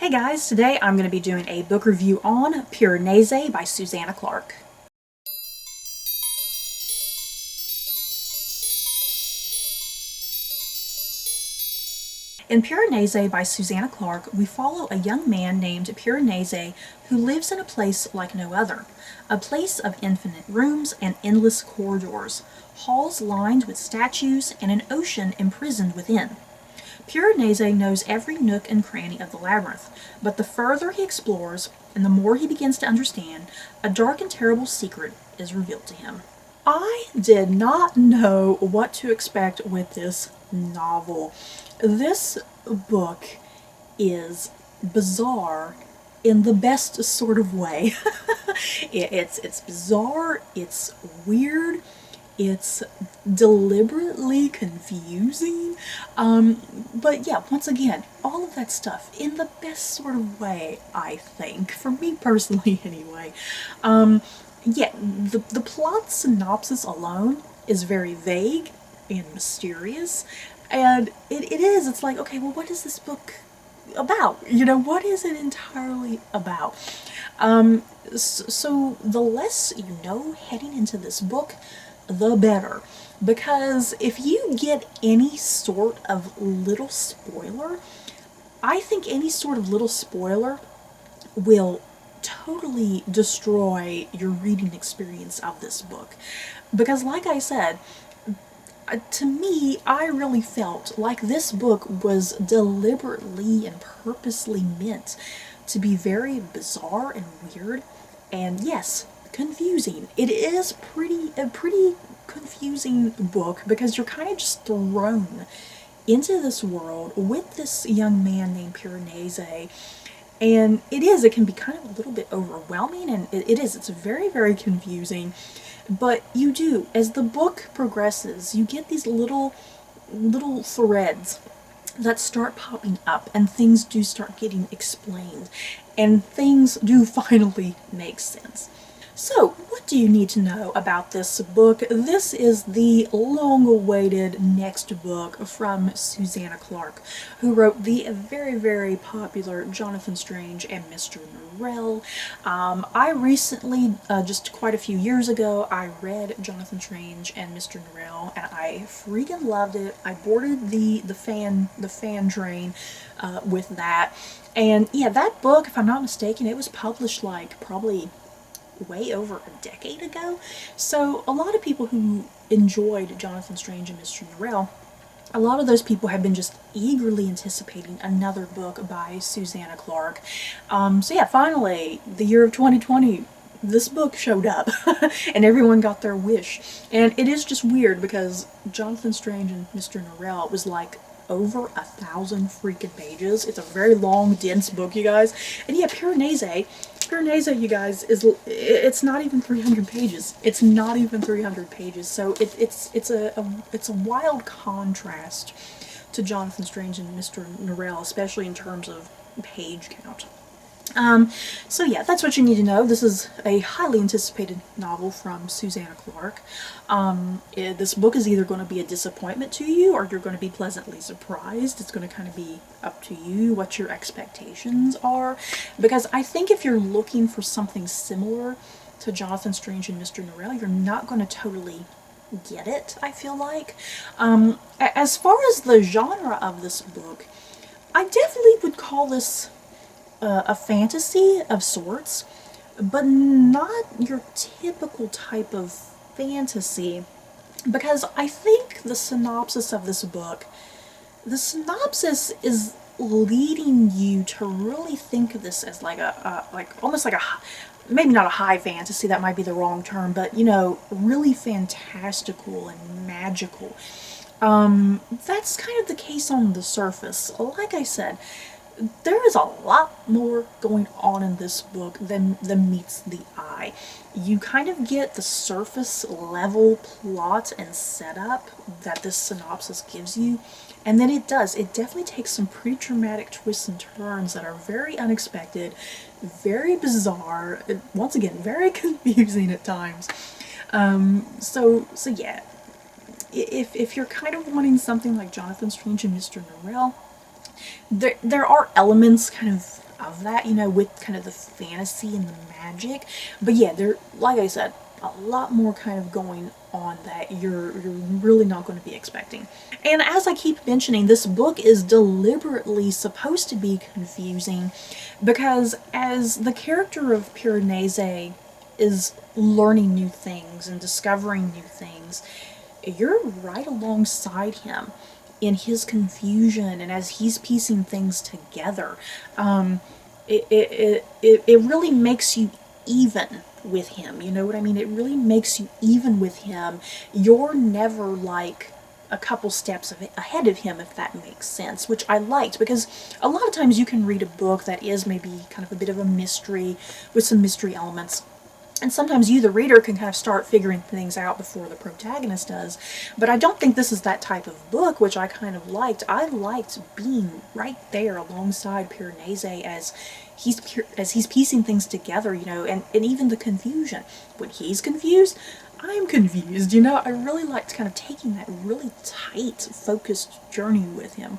Hey guys, today I'm going to be doing a book review on Piranesi by Susanna Clarke. In Piranesi by Susanna Clarke, we follow a young man named Piranesi who lives in a place like no other. A place of infinite rooms and endless corridors, halls lined with statues, and an ocean imprisoned within. Piranesi knows every nook and cranny of the labyrinth, but the further he explores, and the more he begins to understand, a dark and terrible secret is revealed to him. I did not know what to expect with this novel. This book is bizarre in the best sort of way. It's bizarre, it's weird, it's deliberately confusing, but yeah, once again, all of that stuff in the best sort of way, I think, for me personally anyway. Yeah, the plot synopsis alone is very vague and mysterious, and it's like, okay, well, what is this book about? You know, what is it entirely about? So the less you know heading into this book, the better. Because if you get any sort of little spoiler, I think any sort of little spoiler will totally destroy your reading experience of this book. Because like I said, to me, I really felt like this book was deliberately and purposely meant to be very bizarre and weird, and yes, confusing. It is a pretty confusing book because you're kind of just thrown into this world with this young man named Piranesi, and it can be kind of a little bit overwhelming, and it's very, very confusing. But you do, as the book progresses, you get these little threads that start popping up, and things do start getting explained, and things do finally make sense. So, what do you need to know about this book? This is the long-awaited next book from Susanna Clarke, who wrote the very, very popular Jonathan Strange and Mr. Norrell. I recently, just quite a few years ago, I read Jonathan Strange and Mr. Norrell, and I freaking loved it. I boarded the fan train with that, and yeah, that book, if I'm not mistaken, it was published like probably way over a decade ago. So a lot of people who enjoyed Jonathan Strange and Mr. Norrell, a lot of those people have been just eagerly anticipating another book by Susanna Clarke. So yeah, finally, the year of 2020, this book showed up and everyone got their wish. And it is just weird because Jonathan Strange and Mr. Norrell was like over 1,000 freaking pages. It's a very long, dense book, you guys. And yeah, Piranesi, you guys, it's not even 300 pages. It's not even 300 pages. So it's a wild contrast to Jonathan Strange and Mr. Norrell, especially in terms of page count. So yeah, that's what you need to know. This is a highly anticipated novel from Susanna Clarke. This book is either going to be a disappointment to you, or you're going to be pleasantly surprised. It's going to kind of be up to you what your expectations are, because I think if you're looking for something similar to Jonathan Strange and Mr. Norrell, you're not going to totally get it, I feel like. As far as the genre of this book, I definitely would call this a fantasy of sorts, but not your typical type of fantasy, because I think the synopsis of this book, the synopsis is leading you to really think of this as like almost like a, maybe not a high fantasy, that might be the wrong term, but you know, really fantastical and magical. That's kind of the case on the surface. Like I said, there is a lot more going on in this book than meets the eye. You kind of get the surface level plot and setup that this synopsis gives you, and then it definitely takes some pretty dramatic twists and turns that are very unexpected, very bizarre, once again, very confusing at times. So yeah, if you're kind of wanting something like Jonathan Strange and Mr. Norrell, there are elements kind of love that, you know, with kind of the fantasy and the magic. But yeah, there, like I said, a lot more kind of going on that you're really not going to be expecting. And as I keep mentioning, this book is deliberately supposed to be confusing because as the character of Piranesi is learning new things and discovering new things, you're right alongside him in his confusion and as he's piecing things together. It really makes you even with him, you know what I mean? It really makes you even with him. You're never like a couple steps ahead of him, if that makes sense, which I liked, because a lot of times you can read a book that is maybe kind of a bit of a mystery with some mystery elements, and sometimes you, the reader, can kind of start figuring things out before the protagonist does. But I don't think this is that type of book, which I kind of liked. I liked being right there alongside Piranesi as he's piecing things together, you know, and even the confusion. When he's confused, I'm confused, you know. I really liked kind of taking that really tight, focused journey with him.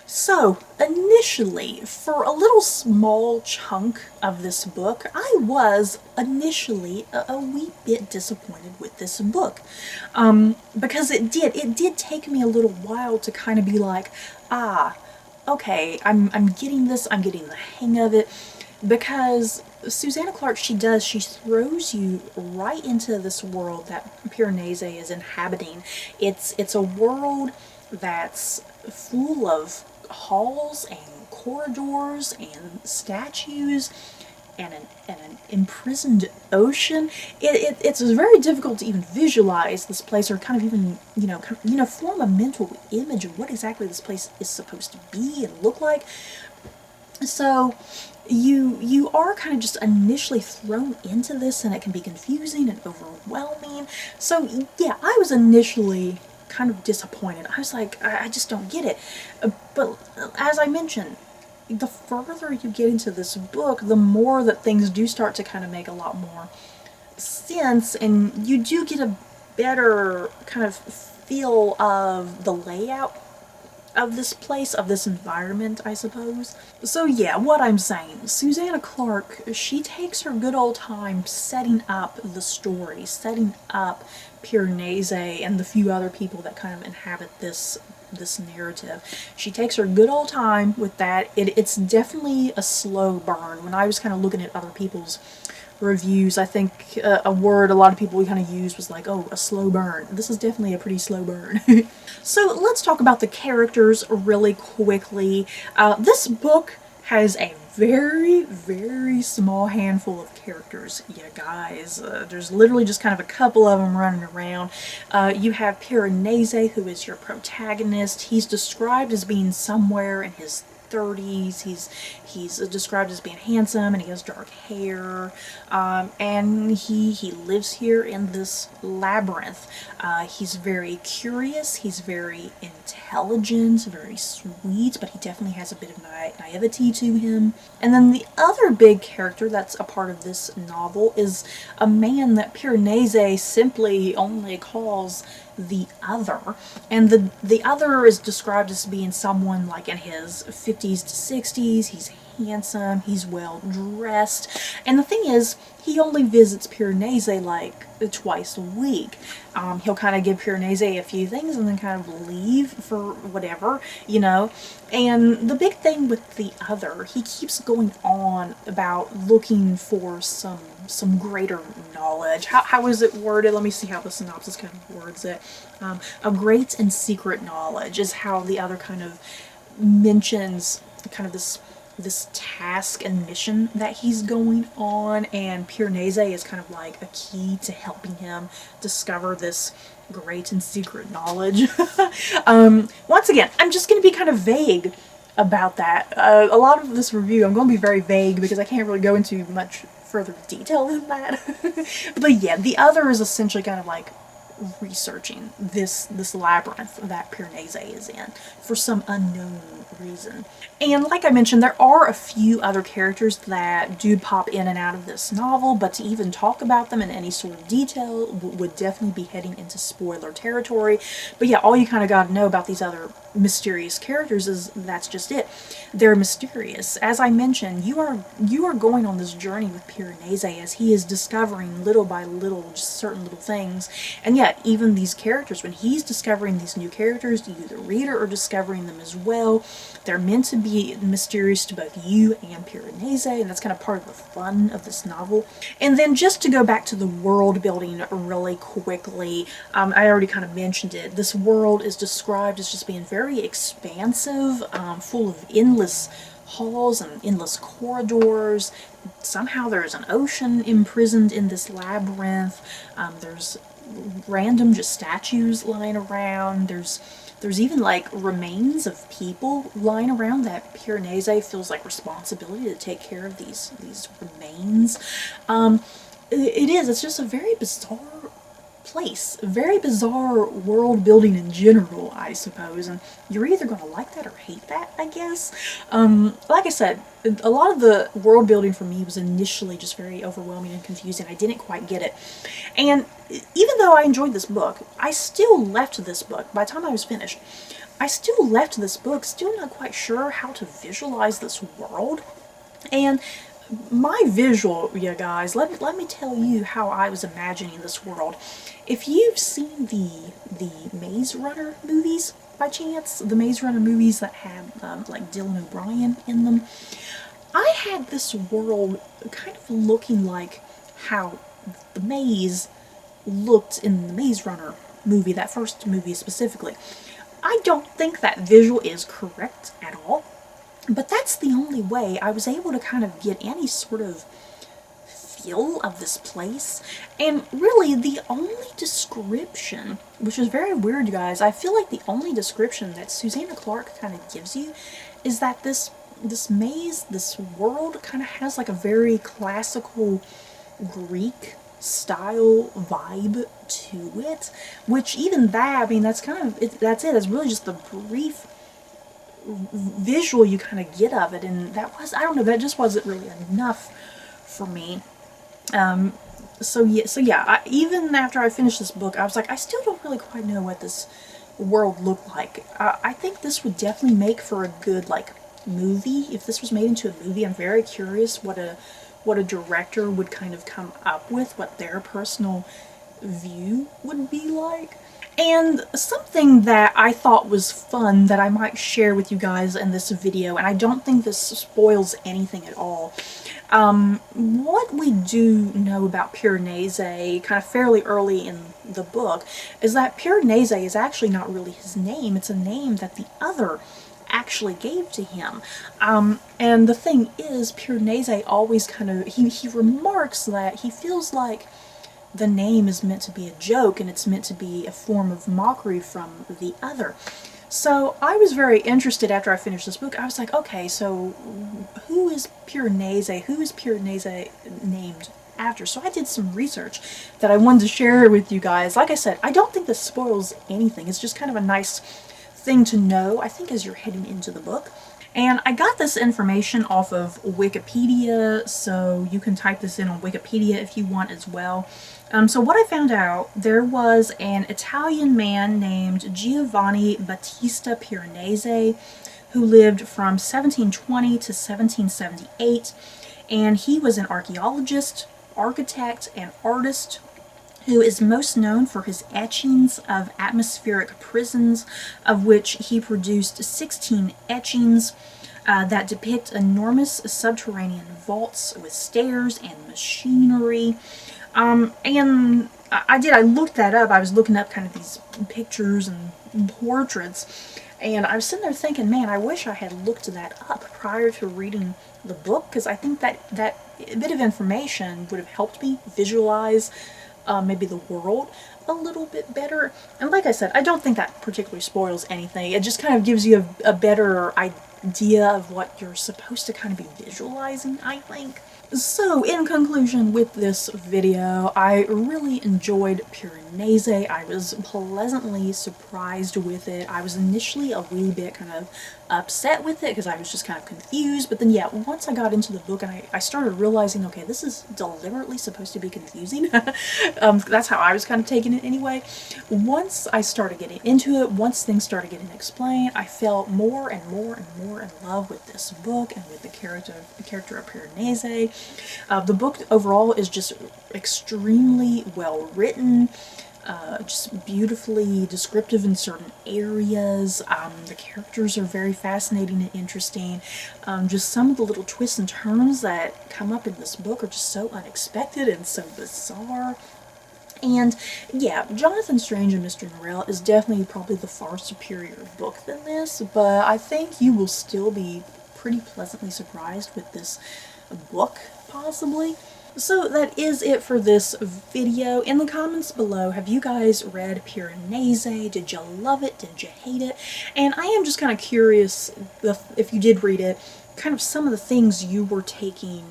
So, initially, for a little small chunk of this book, I was initially a wee bit disappointed with this book. Because it did take me a little while to kind of be like, okay, I'm getting this, I'm getting the hang of it. Because Susanna Clarke, she throws you right into this world that Piranesi is inhabiting. It's a world that's full of halls and corridors and statues and an imprisoned ocean. It's very difficult to even visualize this place, or kind of even, form a mental image of what exactly this place is supposed to be and look like. So you are kind of just initially thrown into this, and it can be confusing and overwhelming. So yeah, I was initially kind of disappointed. I was like, I just don't get it. But as I mentioned, the further you get into this book, the more that things do start to kind of make a lot more sense, and you do get a better kind of feel of the layout of this place, of this environment, I suppose. So yeah, what I'm saying, Susanna Clarke, she takes her good old time setting up the story, setting up Piranesi and the few other people that kind of inhabit this narrative. She takes her good old time with that. It's definitely a slow burn. When I was kind of looking at other people's reviews, I think a word a lot of people kind of used was like, oh, a slow burn. This is definitely a pretty slow burn. So let's talk about the characters really quickly. This book has a very, very small handful of characters, you guys. There's literally just kind of a couple of them running around. You have Piranesi, who is your protagonist. He's described as being somewhere in his 30s. He's described as being handsome, and he has dark hair, and he lives here in this labyrinth. He's very curious, he's very intelligent, very sweet, but he definitely has a bit of naivety to him. And then the other big character that's a part of this novel is a man that Piranesi simply only calls the other, and the other is described as being someone like in his 50s to 60s. He's handsome, he's well dressed, and the thing is, he only visits Piranesi like twice a week. He'll kind of give Piranesi a few things and then kind of leave for whatever, you know. And the big thing with the other, he keeps going on about looking for some greater knowledge. How is it worded? Let me see how the synopsis kind of words it. A great and secret knowledge is how the other kind of mentions kind of this task and mission that he's going on, and Piranesi is kind of like a key to helping him discover this great and secret knowledge. Once again, I'm just going to be kind of vague about that. A lot of this review, I'm going to be very vague because I can't really go into much further detail than that. But yeah, the other is essentially kind of like researching this labyrinth that Piranesi is in for some unknown reason. And like I mentioned, there are a few other characters that do pop in and out of this novel, but to even talk about them in any sort of detail would definitely be heading into spoiler territory. But yeah, all you kind of got to know about these other mysterious characters is that's just it. They're mysterious. As I mentioned, you are going on this journey with Piranesi as he is discovering little by little just certain little things. And yet, even these characters, when he's discovering these new characters, you, the reader, are discovering them as well. They're meant to be mysterious to both you and Piranesi, and that's kind of part of the fun of this novel. And then just to go back to the world building really quickly, I already kind of mentioned it. This world is described as just being very expansive, full of endless halls and endless corridors. Somehow there's an ocean imprisoned in this labyrinth. There's random just statues lying around. There's even like remains of people lying around that Piranesi feels like responsibility to take care of these remains. It's just a very bizarre place, a very bizarre world building in general, I suppose, and you're either going to like that or hate that, I guess. Like I said, a lot of the world building for me was initially just very overwhelming and confusing. I didn't quite get it, and even though I enjoyed this book, I still left this book, by the time I was finished, I still left this book still not quite sure how to visualize this world. And my visual, you guys, let me tell you how I was imagining this world. If you've seen the Maze Runner movies, by chance, the Maze Runner movies that have like Dylan O'Brien in them, I had this world kind of looking like how the maze looked in the Maze Runner movie, that first movie specifically. I don't think that visual is correct at all. But that's the only way I was able to kind of get any sort of feel of this place. And really, the only description, which is very weird, you guys, I feel like the only description that Susanna Clarke kind of gives you is that this maze, this world, kind of has like a very classical Greek style vibe to it. Which even that, I mean, that's kind of, that's it. It's really just the brief visual you kind of get of it, and that was, I don't know, that just wasn't really enough for me. So yeah, even after I finished this book, I was like, I still don't really quite know what this world looked like. I think this would definitely make for a good, like, movie. If this was made into a movie, I'm very curious what a director would kind of come up with, what their personal view would be like. And something that I thought was fun that I might share with you guys in this video, and I don't think this spoils anything at all. What we do know about Piranesi, kind of fairly early in the book, is that Piranesi is actually not really his name. It's a name that the other actually gave to him. And the thing is, Piranesi always kind of, he remarks that he feels like the name is meant to be a joke, and it's meant to be a form of mockery from the other. So I was very interested after I finished this book. I was like, okay, so who is Piranesi? Who is Piranesi named after? So I did some research that I wanted to share with you guys. Like I said, I don't think this spoils anything. It's just kind of a nice thing to know, I think, as you're heading into the book. And I got this information off of Wikipedia, so you can type this in on Wikipedia if you want as well. So what I found out, there was an Italian man named Giovanni Battista Piranesi who lived from 1720 to 1778, and he was an archaeologist, architect, and artist who is most known for his etchings of atmospheric prisons, of which he produced 16 etchings that depict enormous subterranean vaults with stairs and machinery. And I looked that up. I was looking up kind of these pictures and portraits, and I was sitting there thinking, man, I wish I had looked that up prior to reading the book, because I think that bit of information would have helped me visualize maybe the world a little bit better. And like I said, I don't think that particularly spoils anything. It just kind of gives you a better idea of what you're supposed to kind of be visualizing, I think. So, in conclusion with this video, I really enjoyed Piranesi. I was pleasantly surprised with it. I was initially a wee bit kind of upset with it because I was just kind of confused, but then yeah, once I got into the book and I started realizing, okay, this is deliberately supposed to be confusing. That's how I was kind of taking it anyway. Once I started getting into it, once things started getting explained, I fell more and more and more in love with this book and with the character of Piranesi. The book overall is just extremely well written, just beautifully descriptive in certain areas. The characters are very fascinating and interesting. Just some of the little twists and turns that come up in this book are just so unexpected and so bizarre. And yeah, Jonathan Strange and Mr. Norrell is definitely probably the far superior book than this, but I think you will still be pretty pleasantly surprised with this book, possibly. So that is it for this video. In the comments below, have you guys read Piranesi? Did you love it? Did you hate it? And I am just kind of curious, if you did read it, kind of some of the things you were taking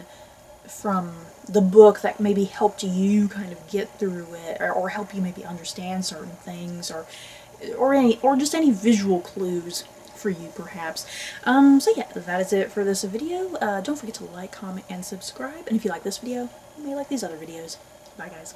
from the book that maybe helped you kind of get through it, or help you maybe understand certain things, or just any visual clues for you perhaps. So yeah, that is it for this video. Don't forget to like, comment, and subscribe, and if you like this video, you may like these other videos. Bye guys.